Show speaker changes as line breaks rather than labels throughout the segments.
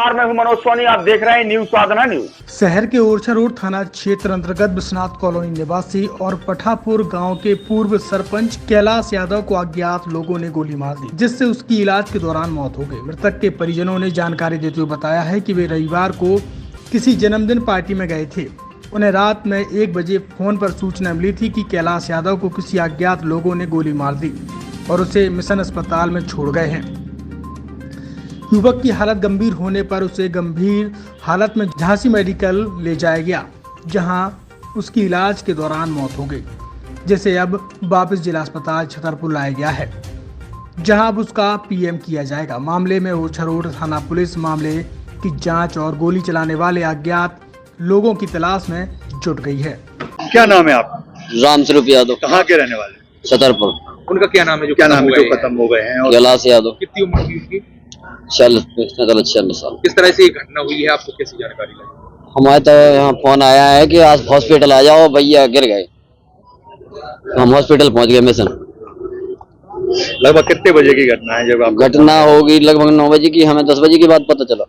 नमस्कार, मैं हूं मनोज सोनी। आप देख रहे हैं न्यूज साधना न्यूज।
शहर के ओरछा रोड थाना क्षेत्र अंतर्गत विश्वनाथ कॉलोनी निवासी और पठापुर गांव के पूर्व सरपंच कैलाश यादव को अज्ञात लोगों ने गोली मार दी, जिससे उसकी इलाज के दौरान मौत हो गई। मृतक के परिजनों ने जानकारी देते हुए बताया है कि वे रविवार को किसी जन्मदिन पार्टी में गए थे। उन्हें रात में 1 बजे फोन पर सूचना मिली थी कि कैलाश यादव को किसी अज्ञात लोगों ने गोली मार दी और उसे मिशन अस्पताल में छोड़ गए हैं। युवक की हालत गंभीर होने पर उसे गंभीर हालत में झांसी मेडिकल ले जाया गया, जहां उसकी इलाज के दौरान मौत हो गई, जिसे अब वापस जिला अस्पताल छतरपुर लाया गया है, जहां अब उसका पीएम किया जाएगा। मामले में ओरछा रोड थाना पुलिस मामले की जांच और गोली चलाने वाले अज्ञात लोगों की तलाश में जुट गई है।
क्या नाम है आप?
रामस्वरूप यादव।
कहाँ के रहने वाले?
छतरपुर।
उनका क्या नाम है जो
खत्म हो गए हैं?
कैलाश यादव।
कितनी उम्र थी उसकी?
46 साल।
किस तरह से ये घटना हुई है, आपको कैसी जानकारी लगी?
हमारे तो यहाँ फोन आया है कि आज हॉस्पिटल आ जाओ, भैया गिर गए। हम हॉस्पिटल पहुँच गए मिशन।
लगभग कितने बजे की घटना है जब आप?
घटना होगी लगभग 9 बजे की, हमें 10 बजे की बात पता चला।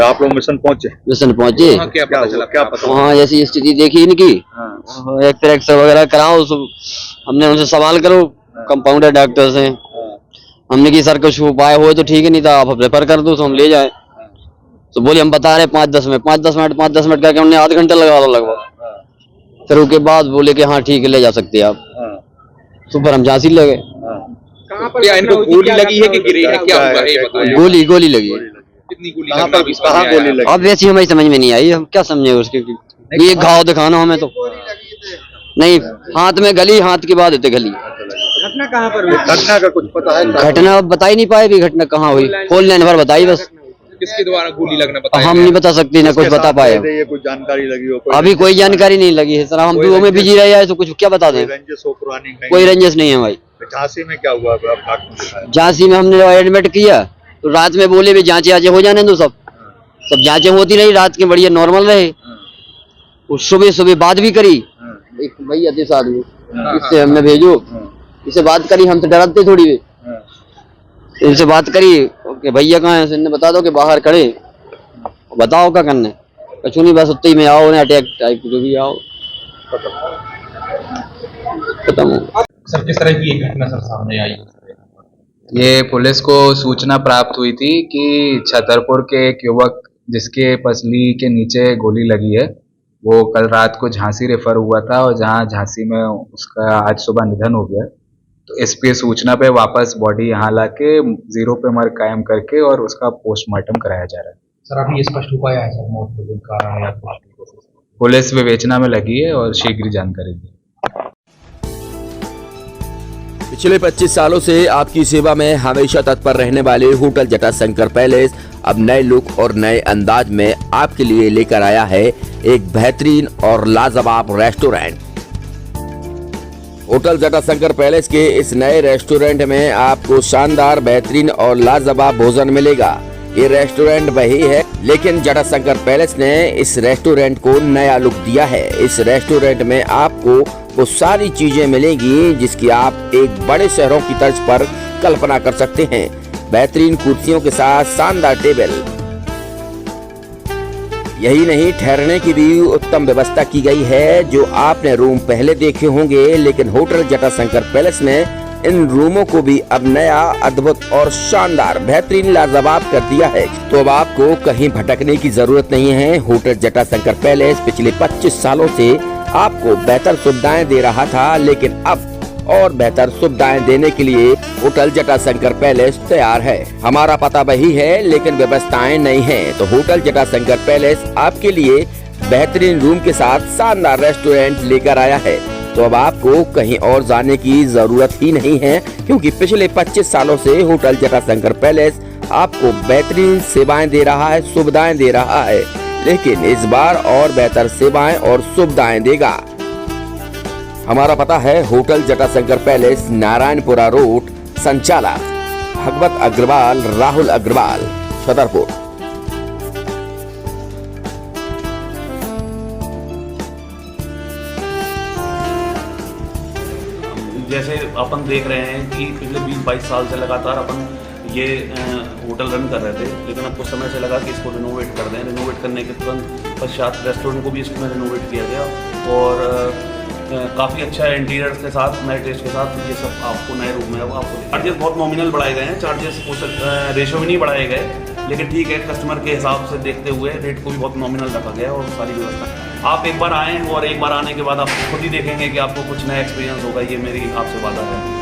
आप लोग मिशन पहुँचे?
मिशन पहुँचे।
क्या पता चला? क्या पता?
वहाँ जैसी स्थिति देखी इनकी, एक्सरे वगैरह कराओ, हमने उनसे सवाल करो कंपाउंडर डॉक्टर से। हमने की सर कुछ उपाय हो तो ठीक है, नहीं था आप रेफर कर दो तो हम ले जाए। तो बोले हम बता रहे 5-10 मिनट 5-10 मिनट करके हमने आधा घंटा लगा लगभग। फिर उसके बाद बोले कि हाँ ठीक है ले जा सकते हैं आप। तो फिर हम झांसी ले गए।
कहाँ पर क्या इनको गोली लगी है कि गिरे हैं, क्या हुआ है ये बताइए?
गोली लगी।
कितनी गोली?
कहाँ गोली लगी?
अब वैसी हमें समझ में नहीं आई, हम क्या समझे उसके। ये घाव दिखाना हमें तो नहीं, हाथ में गली, हाथ की बात है गली।
घटना कहाँ पर हुई?
घटना का कुछ पता है?
घटना बता ही नहीं पाए भी घटना कहाँ हुई, फोन लाइन पर बताई बस।
किसके द्वारा गोली लगना बताया?
हम नहीं बता सकते ना कुछ बता पाए।
ये कुछ जानकारी लगी हो?
अभी कोई जानकारी नहीं लगी है सर, हम भी में बिजी रहे हैं तो कुछ क्या बता दें।
रंजिश हो पुरानी?
कोई रंजिश नहीं है भाई।
झांसी में क्या हुआ?
झांसी में हमने एडमिट किया तो रात में बोले भी जांचें आचे हो जाने दो, सब जांचें होती रही, रात के बढ़िया नॉर्मल रहे। सुबह बात भी करी एक भैया थे साथ में, इससे हमने भेजो, इससे बात करी, हम तो डरते थोड़ी भी। इनसे बात करी कि भैया कहाँ है, इन्हें बता दो कि बाहर खड़े, बताओ क्या करना है। कछु नहीं, बस उतने में आओ, अटैक टाइप जो भी आओ, खत्म हो।
सर किस तरह की ये घटना सर सामने आई?
ये पुलिस को सूचना प्राप्त हुई थी कि छतरपुर के एक युवक जिसके पसली के नीचे गोली लगी है, वो कल रात को झांसी रेफर हुआ था और जहां झांसी में उसका आज सुबह निधन हो गया। तो इस पे सूचना पे वापस बॉडी यहाँ लाके 0 पे मर्ग कायम करके और उसका पोस्टमार्टम कराया जा रहा है।
सर अभी ये स्पष्ट हो पाया है सर मौत का कारण या कुछ?
पुलिस विवेचना में लगी है और शीघ्र जानकारी दी।
पिछले 25 सालों से आपकी सेवा में हमेशा तत्पर रहने वाले होटल जटाशंकर पैलेस अब नए लुक और नए अंदाज में आपके लिए लेकर आया है एक बेहतरीन और लाजवाब रेस्टोरेंट। होटल जटाशंकर पैलेस के इस नए रेस्टोरेंट में आपको शानदार, बेहतरीन और लाजवाब भोजन मिलेगा। ये रेस्टोरेंट वही है, लेकिन जटाशंकर पैलेस ने इस रेस्टोरेंट को नया लुक दिया है। इस रेस्टोरेंट में आपको वो सारी चीजें मिलेंगी जिसकी आप एक बड़े शहरों की तर्ज पर कल्पना कर सकते हैं। बेहतरीन कुर्सियों के साथ शानदार टेबल, यही नहीं ठहरने की भी उत्तम व्यवस्था की गई है। जो आपने रूम पहले देखे होंगे, लेकिन होटल जटाशंकर पैलेस ने इन रूमों को भी अब नया, अद्भुत और शानदार, बेहतरीन, लाजवाब कर दिया है। तो अब आपको कहीं भटकने की जरूरत नहीं है। होटल जटाशंकर पैलेस पिछले 25 सालों से आपको बेहतर सुविधाएं दे रहा था, लेकिन अब और बेहतर सुविधाएं देने के लिए होटल जटाशंकर पैलेस तैयार है। हमारा पता वही है, लेकिन व्यवस्थाएं नहीं हैं। तो होटल जटाशंकर पैलेस आपके लिए बेहतरीन रूम के साथ शानदार रेस्टोरेंट लेकर आया है। तो अब आपको कहीं और जाने की जरूरत ही नहीं है, क्योंकि पिछले 25 सालों से होटल जटाशंकर पैलेस आपको बेहतरीन सेवाएं दे रहा है, सुविधाएं दे रहा है, लेकिन इस बार और बेहतर सेवाएं और सुविधाएं देगा। हमारा पता है hotel Jatashankar palace, Narayanpura road, संचालक भगवत अग्रवाल, राहुल अग्रवाल, छतरपुर।
जैसे अपन देख रहे हैं कि पिछले 20-22 साल से लगातार अपन ये होटल रन कर रहे थे, लेकिन अब कुछ समय से लगा कि इसको रिनोवेट कर दें। रिनोवेट करने के तुरंत पश्चात रेस्टोरेंट को भी इसमें रिनोवेट किया गया और काफ़ी अच्छा है इंटीरियर के साथ, नए टेस्ट के साथ। ये सब आपको नए रूम में आपको चार्जेस बहुत नॉमिनल बढ़ाए गए हैं, चार्जेस रेशो में नहीं बढ़ाए गए, लेकिन ठीक है कस्टमर के हिसाब से देखते हुए रेट को भी बहुत नॉमिनल रखा गया और सारी व्यवस्था। आप एक बार आएँ और एक बार आने के बाद आप खुद ही देखेंगे कि आपको कुछ नया एक्सपीरियंस होगा, ये मेरी आपसे वादा है।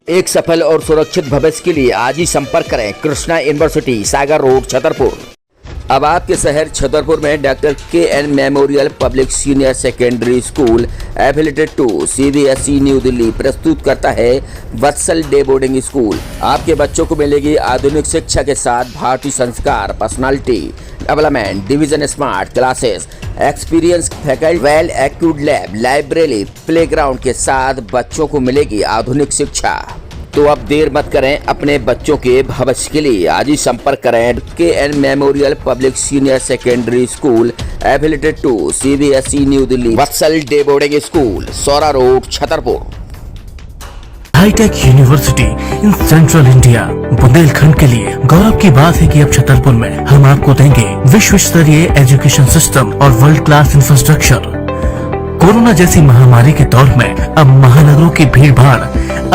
एक सफल और सुरक्षित भविष्य के लिए आज ही संपर्क करें कृष्णा यूनिवर्सिटी, सागर रोड, छतरपुर। अब आपके शहर छतरपुर में doctor KN memorial public senior secondary school affiliated to CBSE New Delhi प्रस्तुत करता है वत्सल डे बोर्डिंग स्कूल। आपके बच्चों को मिलेगी आधुनिक शिक्षा के साथ भारतीय संस्कार, personality development, division smart classes, experience faculty, well accrued lab, library, playground के साथ बच्चों को मिलेगी आधुनिक शिक्षा। तो अब देर मत करें, अपने बच्चों के भविष्य के लिए आज ही संपर्क करें KN memorial public senior secondary school affiliated to CBSE New Delhi, Vatsal day boarding school, Saura road, Chhatarpur.
Hitech university in central India, Bundelkhand के लिए गौरव की बात है कि अब छतरपुर में हम आपको देंगे विश्व स्तरीय एजुकेशन सिस्टम और वर्ल्ड क्लास इंफ्रास्ट्रक्चर। कोरोना जैसी महामारी के दौर में अब महानगरों की भीड़ भाड़,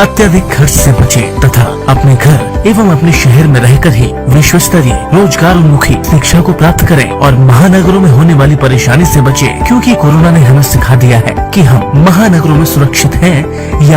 अत्यधिक खर्च से बचे तथा अपने घर एवं अपने शहर में रहकर ही विश्व स्तरीय रोजगार उन्मुखी शिक्षा को प्राप्त करें और महानगरों में होने वाली परेशानी से बचे, क्योंकि कोरोना ने हमें सिखा दिया है कि हम महानगरों में सुरक्षित हैं या